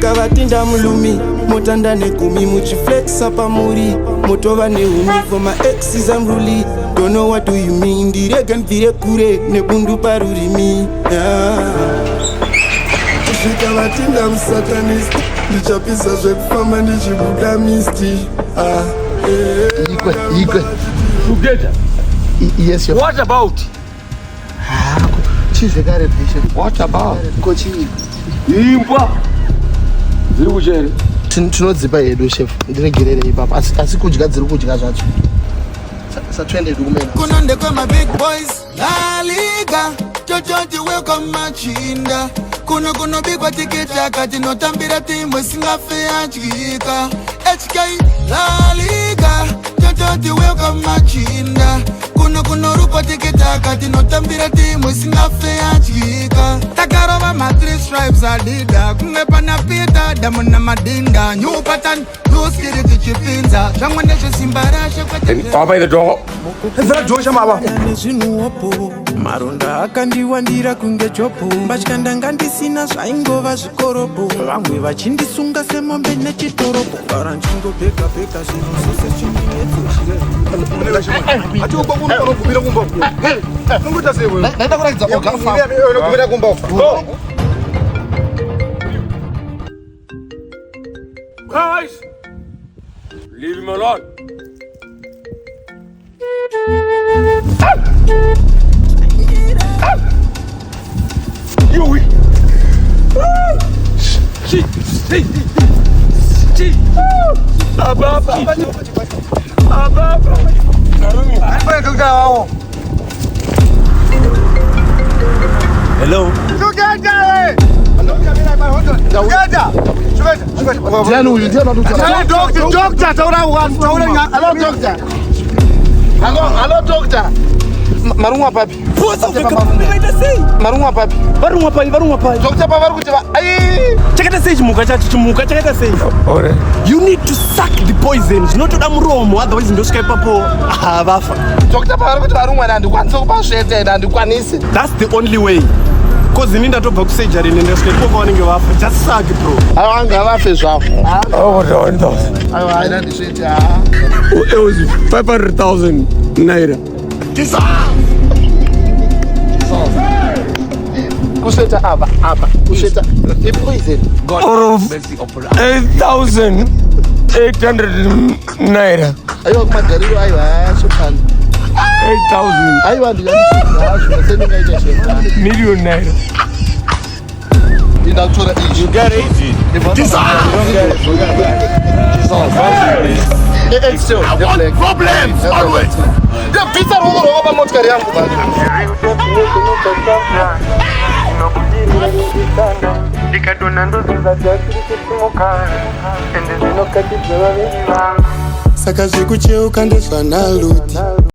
kusvika vatinda mulumi motanda negumi muchiflexa pamuri motova nehumi for my exes I'm really don't know what do you mean ndirege mvire kure nebundu parurimi kusvika vatinda musatanist ndichapisa zvekufamba ndichibuda misti Igwe. Together. Yes, your What about? What about? kochi Imba. Ziri kuchere. Tinodzipa hedu chef. Ndiregerere ipapa. Asi kudya dziri kudya zvacho. Satwende kumena. kunonde kwema big boys La Liga chochoti welcome machinda kuno bigwa tiketi akati notambira timu isingafe adyika HK La Liga chochoti welcome machinda kuno ruko tiketi akati notambira timu isingafe adyika takarova ma 3 stripes adida kunge pana pita damu na madinda new pattern new skill tichipinza zvamwe ndezvesimba rashe Papa the door. nezvinuopo maronda akandiwandira kunge chopo mbatya ndanga ndisina zvaingova zvikoropo vamwe vachindisunga semombe nechitoropo gara nchingobheka zvinhu zvose Guys, leave him alone. You. Hello. Hello, doctor. Marumwa papi. Marumwa papi. Varumwa pai. Doctor papa vari kuti ai. Chakata sei chimuka chacho chimuka chakata sei. Ore. You need to suck the poison. Zvinotoda muromo otherwise ndosvika ipapo vafa. Doctor papa vari kuti varumwa ndandikwanisa kupa svete ndandikwanisi. That's the only way. Cause inini ndatobva kusurgery ndosvika ipapo vanenge vafa. Just suck bro. Avanga vafe zvavo. Oh, what 1,000. Aiwa haina ndisvete. It was 500,000 naira. Kusveta apa kusveta ipoison. Out of 8,800 naira. Aiwa kumaGariro aiwa sopana. 8,000 Aiwa ndikazvino seningaita zvekana. million naira. Ndakutora izvi. You get it? It's still the Problems always. The pizza roll over motkari yangu bado. Saka zvikucheuka ndezvanaluti